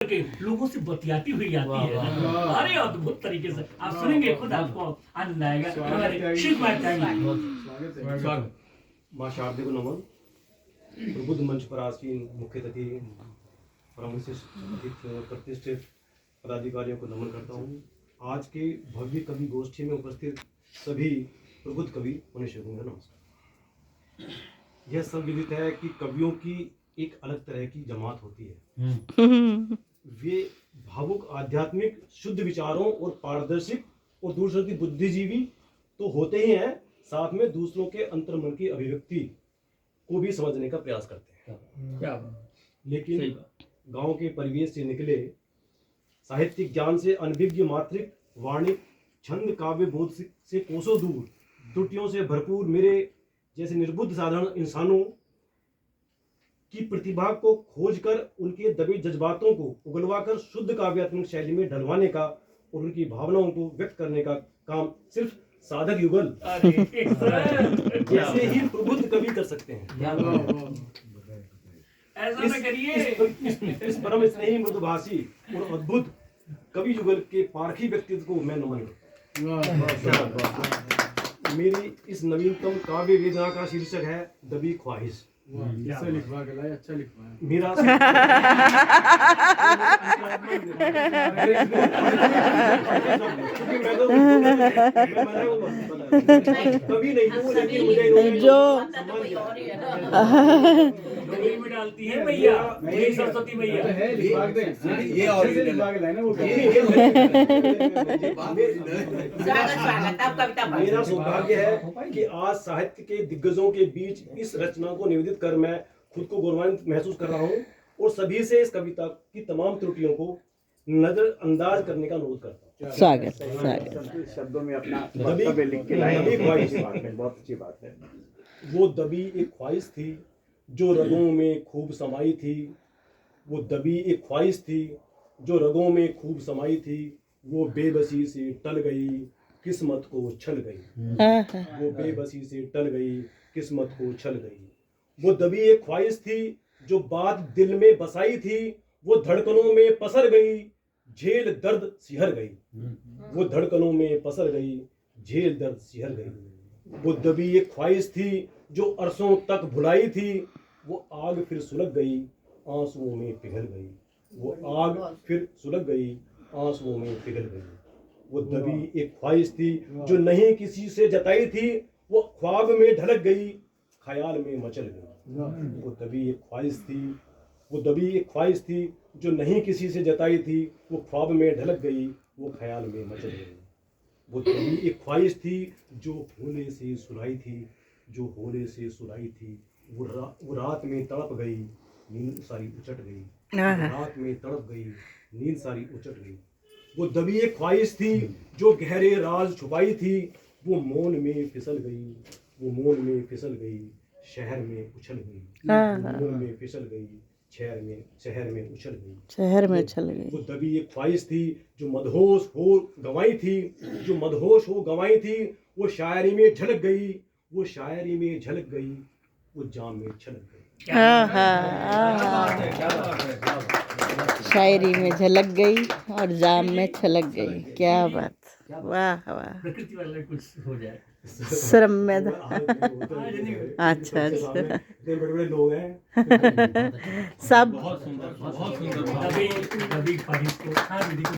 के लोगों से बतियाती हुई आती है। अरे अद्भुत तरीके से आप सुनेंगे, खुद आपको आनंद आएगा। स्वागत। माँ शारदे को नमन। प्रबुद्ध मंच पर आसीन मुख्य अतिथि, परमविशिष्ट अतिथियों और प्रतिष्ठित पदाधिकारियों को नमन करता हूँ। आज के भव्य कवि गोष्ठी में उपस्थित सभी प्रबुद्ध कवि मनुष्यों को नमस्कार। यह सब विदित है कि कवियों की एक अलग तरह की जमात होती है। वे भावुक, आध्यात्मिक, शुद्ध विचारों और पारदर्शिक और दूसरों की बुद्धिजीवी तो होते ही हैं, साथ में दूसरों के अंतर्मन की अभिव्यक्ति को भी समझने का प्रयास करते हैं। लेकिन गांव के परिवेश से निकले साहित्यिक ज्ञान से अनभिज्ञ मात्रिक वाणी छंद काव्य बोध से कोसों दूर त्रुटियों से भरपूर मेरे जैसे निर्बुद्ध साधारण इंसानों की प्रतिभा को खोजकर उनके दबे जज्बातों को उगलवाकर शुद्ध काव्यात्मक शैली में ढलवाने का और उनकी भावनाओं को व्यक्त करने का काम सिर्फ साधक युगल जैसे ही प्रबुद्ध कवि कर सकते हैं। ऐसा न करिए। इस परम स्नेही, मृदुभाषी और अद्भुत कवि युगल के पारखी व्यक्तित्व को मैं नमन करता हूँ। मेरी इस नवीनतम काव्य वेदना का शीर्षक है दबी ख्वाहिश। लिखवा के लाए, अच्छा लिखवा है। मेरा कभी नहीं जो में डालती है मैया, यही सरस्वती मैया है, लिखवा के दें। ये और अच्छे से लिखवा के लाए ना वो। मेरा सौभाग्य है कि आज साहित्य के दिग्गजों के बीच इस रचना को निवेदित कर मैं खुद को गौरवान्वित महसूस कर रहा हूँ और सभी से इस कविता की तमाम त्रुटियों को नजरअंदाज करने का अनुरोध करता हूँ। स्वागत। शब्दों में अपना वक्तव्य लिख के लाए, बहुत अच्छी बात है। वो दबी एक ख्वाहिश थी जो रगों में खूब समाई थी। वो दबी एक ख्वाहिश थी जो रगों में खूब समाई थी। वो बेबसी से टल गई, किस्मत को छल गई। वो बेबसी से टल गई, किस्मत को छल गई। वो दबी एक ख्वाहिश थी जो बात दिल में बसाई थी। वो धड़कनों में पसर गई, झेल दर्द सिहर गई। वो धड़कनों में पसर गई, झेल दर्द सिहर गई। वो दबी एक ख्वाहिश थी जो अरसों तक भुलाई थी। वो आग फिर सुलग गई, आंसुओं में पिघल गई। वो आग फिर सुलग गई, आंसुओं में पिघल गई। वो दबी एक ख्वाहिश थी जो नहीं किसी से जताई थी। वो ख्वाब में ढलक गई, ख्याल में मचल गई। वो दबी एक ख्वाहिश थी, वो दबी एक ख्वाहिश थी जो नहीं किसी से जताई थी। वो ख्वाब में ढलक गई, वो ख्याल में मचल गई। वो दबी एक ख्वाहिश थी जो होले से सुलाई थी, जो होले से सुलाई थी। वो रात में तड़प गई, नींद सारी उचट गई। रात में तड़प गई, नींद सारी उचट गई। वो दबी एक ख्वाहिश थी जो गहरे राज छुपाई थी। वो मौन में फिसल गई, वो मौन में फिसल गई, शहर में उछल गई। मौन में फिसल गई, शहर में उछल गई। शहर में उछल गई। वो दबी एक ख्वाहिश थी जो मदहोश हो गंवाई थी, जो मदहोश हो गंवाई थी। वो शायरी में झलक गई, वो शायरी में झलक गई, वो जाम में छलक गई। शायरी में झलक गई और जाम में छलक गई। क्या बात, वाह वाह। प्रकृति वाला कुछ हो जाए। श्रम में अच्छा इतने बड़े लोग हैं सब बहुत सुंदर, बहुत सुंदर। दबी ख्वाहिश को